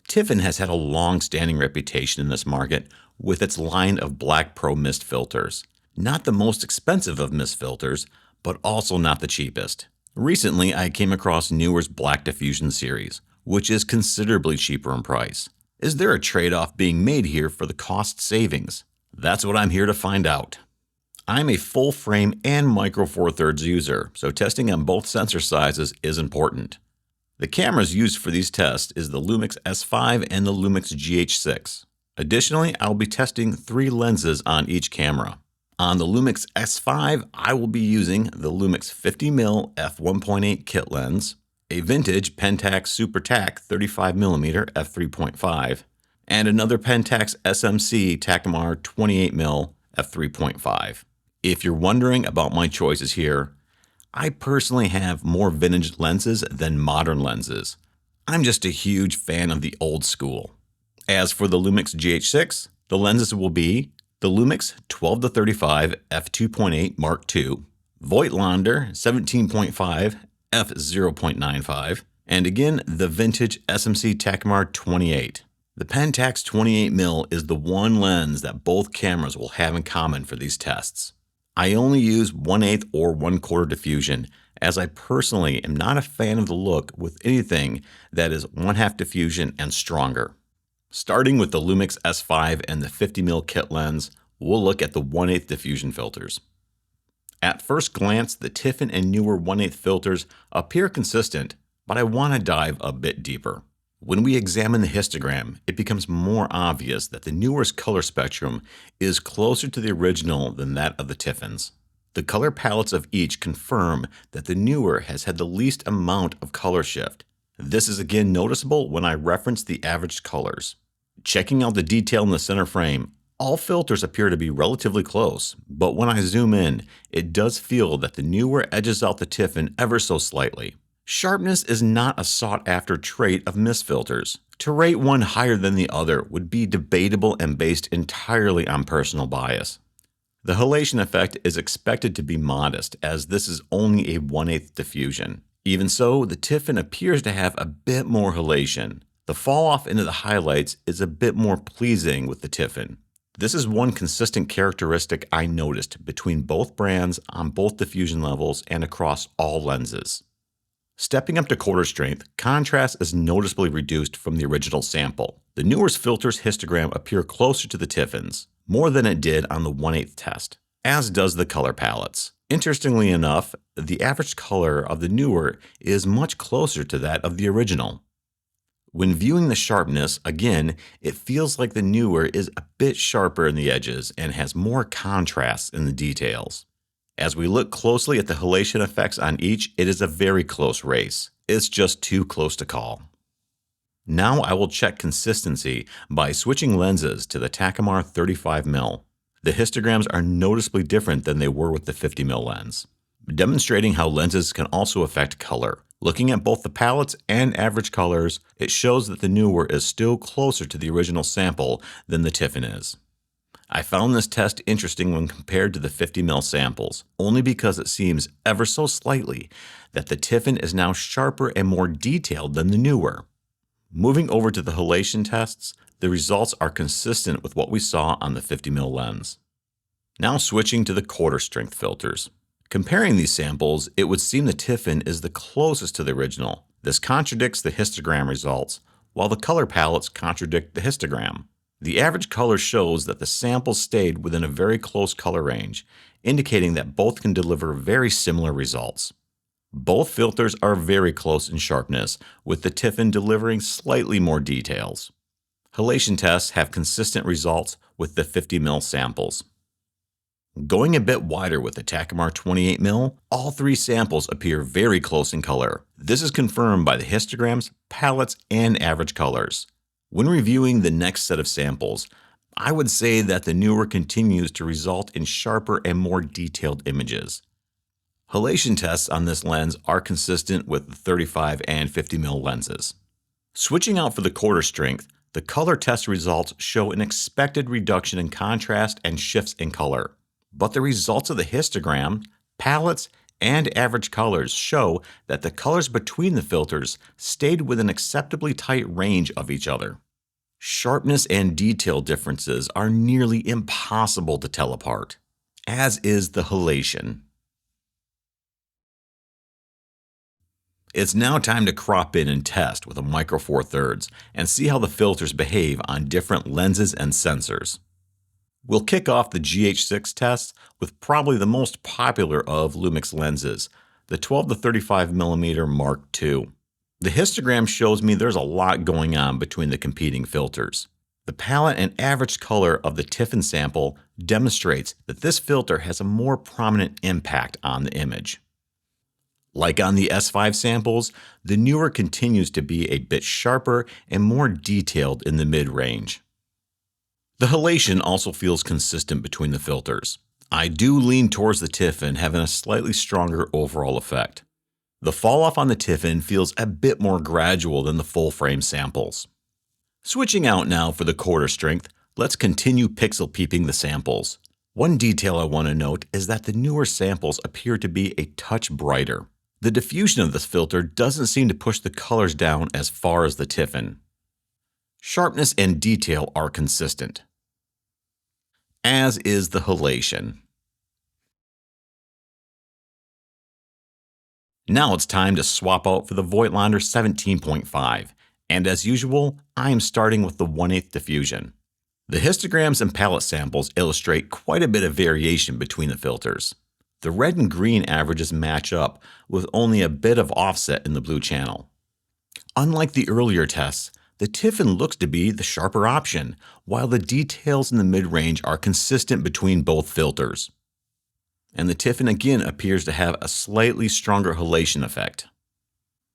Tiffen has had a long-standing reputation in this market with its line of Black Pro-Mist filters. Not the most expensive of mist filters, but also not the cheapest. Recently, I came across NEEWER's Black Diffusion series, which is considerably cheaper in price. Is there a trade-off being made here for the cost savings? That's what I'm here to find out. I'm a full frame and micro four thirds user, so testing on both sensor sizes is important. The cameras used for these tests is the Lumix S5 and the Lumix GH6. Additionally, I'll be testing 3 lenses on each camera. On the Lumix S5, I will be using the Lumix 50mm f1.8 kit lens, a vintage Pentax Super Tac 35mm f3.5, and another Pentax SMC Takumar 28mm f3.5. If you're wondering about my choices here, I personally have more vintage lenses than modern lenses. I'm just a huge fan of the old school. As for the Lumix GH6, the lenses will be the Lumix 12-35 f2.8 Mark II, Voigtlander 17.5 f0.95, and again the vintage SMC Takumar 28. The Pentax 28mm is the one lens that both cameras will have in common for these tests. I only use 1/8 or 1/4 diffusion, as I personally am not a fan of the look with anything that is 1/2 diffusion and stronger. Starting with the Lumix S5 and the 50mm kit lens, we'll look at the 1/8 diffusion filters. At first glance, the Tiffen and NEEWER 1/8 filters appear consistent, but I want to dive a bit deeper. When we examine the histogram, it becomes more obvious that the NEEWER's color spectrum is closer to the original than that of the Tiffen's. The color palettes of each confirm that the NEEWER has had the least amount of color shift. This is again noticeable when I reference the averaged colors. Checking out the detail in the center frame, all filters appear to be relatively close, but when I zoom in, it does feel that the NEEWER edges out the Tiffen ever so slightly. Sharpness is not a sought-after trait of mist filters. To rate one higher than the other would be debatable and based entirely on personal bias. The halation effect is expected to be modest, as this is only a 1/8 diffusion. Even so, the Tiffen appears to have a bit more halation. The fall-off into the highlights is a bit more pleasing with the Tiffen. This is one consistent characteristic I noticed between both brands on both diffusion levels and across all lenses. Stepping up to quarter strength, contrast is noticeably reduced from the original sample. The NEEWER's filter's histogram appear closer to the Tiffen's, more than it did on the 1/8 test, as does the color palettes. Interestingly enough, the average color of the NEEWER is much closer to that of the original. When viewing the sharpness, again, it feels like the NEEWER is a bit sharper in the edges and has more contrast in the details. As we look closely at the halation effects on each, it is a very close race. It's just too close to call. Now I will check consistency by switching lenses to the Takumar 35mm. The histograms are noticeably different than they were with the 50mm lens, demonstrating how lenses can also affect color. Looking at both the palettes and average colors, it shows that the NEEWER is still closer to the original sample than the Tiffen is. I found this test interesting when compared to the 50mm samples, only because it seems ever so slightly that the Tiffen is now sharper and more detailed than the NEEWER. Moving over to the halation tests, the results are consistent with what we saw on the 50mm lens. Now switching to the quarter strength filters. Comparing these samples, it would seem the Tiffen is the closest to the original. This contradicts the histogram results, while the color palettes contradict the histogram. The average color shows that the samples stayed within a very close color range, indicating that both can deliver very similar results. Both filters are very close in sharpness, with the Tiffen delivering slightly more details. Halation tests have consistent results with the 50mm samples. Going a bit wider with the Takumar 28mm, all 3 samples appear very close in color. This is confirmed by the histograms, palettes, and average colors. When reviewing the next set of samples, I would say that the NEEWER continues to result in sharper and more detailed images. Halation tests on this lens are consistent with the 35 and 50mm lenses. Switching out for the quarter strength, the color test results show an expected reduction in contrast and shifts in color. But the results of the histogram, palettes, and average colors show that the colors between the filters stayed within an acceptably tight range of each other. Sharpness and detail differences are nearly impossible to tell apart, as is the halation. It's now time to crop in and test with a Micro Four Thirds and see how the filters behave on different lenses and sensors. We'll kick off the GH6 test with probably the most popular of Lumix lenses, the 12 to 35mm Mark II. The histogram shows me there's a lot going on between the competing filters. The palette and average color of the Tiffen sample demonstrates that this filter has a more prominent impact on the image. Like on the S5 samples, the NEEWER continues to be a bit sharper and more detailed in the mid-range. The halation also feels consistent between the filters. I do lean towards the Tiffen having a slightly stronger overall effect. The falloff on the Tiffen feels a bit more gradual than the full-frame samples. Switching out now for the quarter strength, let's continue pixel peeping the samples. One detail I want to note is that the NEEWER samples appear to be a touch brighter. The diffusion of this filter doesn't seem to push the colors down as far as the Tiffen. Sharpness and detail are consistent, as is the halation. Now it's time to swap out for the Voigtlander 17.5, and as usual, I am starting with the 1/8 diffusion. The histograms and palette samples illustrate quite a bit of variation between the filters. The red and green averages match up, with only a bit of offset in the blue channel. Unlike the earlier tests, the Tiffen looks to be the sharper option, while the details in the mid-range are consistent between both filters. And the Tiffen again appears to have a slightly stronger halation effect.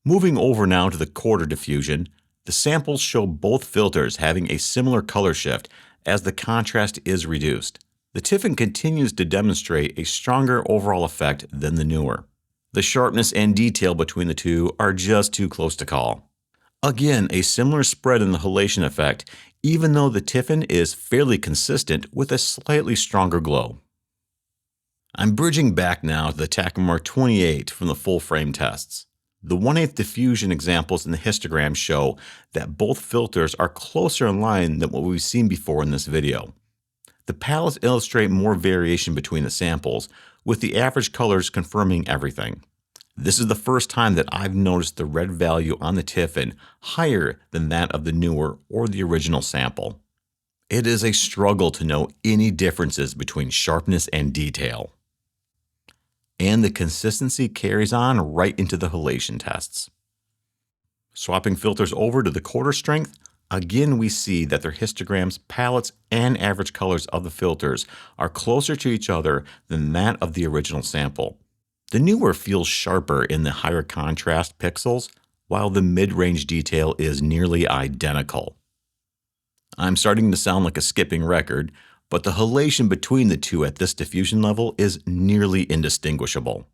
Moving over now to the quarter diffusion, the samples show both filters having a similar color shift as the contrast is reduced. The Tiffen continues to demonstrate a stronger overall effect than the NEEWER. The sharpness and detail between the two are just too close to call. Again, a similar spread in the halation effect, even though the Tiffen is fairly consistent with a slightly stronger glow. I'm bridging back now to the Takumar 28 from the full frame tests. The 1/8 diffusion examples in the histogram show that both filters are closer in line than what we've seen before in this video. The palettes illustrate more variation between the samples, with the average colors confirming everything. This is the first time that I've noticed the red value on the Tiffen higher than that of the NEEWER or the original sample. It is a struggle to know any differences between sharpness and detail. And the consistency carries on right into the halation tests. Swapping filters over to the quarter strength, again we see that their histograms, palettes, and average colors of the filters are closer to each other than that of the original sample. The NEEWER feels sharper in the higher contrast pixels, while the mid-range detail is nearly identical. I'm starting to sound like a skipping record, but the halation between the two at this diffusion level is nearly indistinguishable.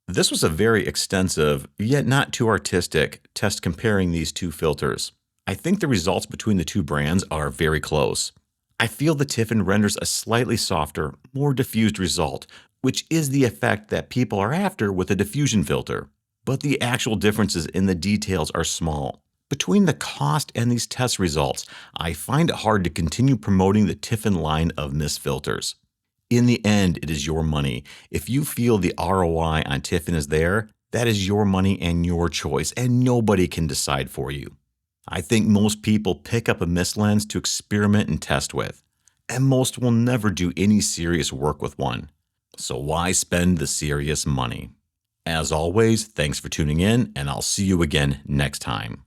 This was a very extensive, yet not too artistic, test comparing these two filters. I think the results between the two brands are very close. I feel the Tiffen renders a slightly softer, more diffused result, which is the effect that people are after with a diffusion filter. But the actual differences in the details are small. Between the cost and these test results, I find it hard to continue promoting the Tiffen line of mist filters. In the end, it is your money. If you feel the ROI on Tiffen is there, that is your money and your choice, and nobody can decide for you. I think most people pick up a mist lens to experiment and test with, and most will never do any serious work with one. So why spend the serious money? As always, thanks for tuning in, and I'll see you again next time.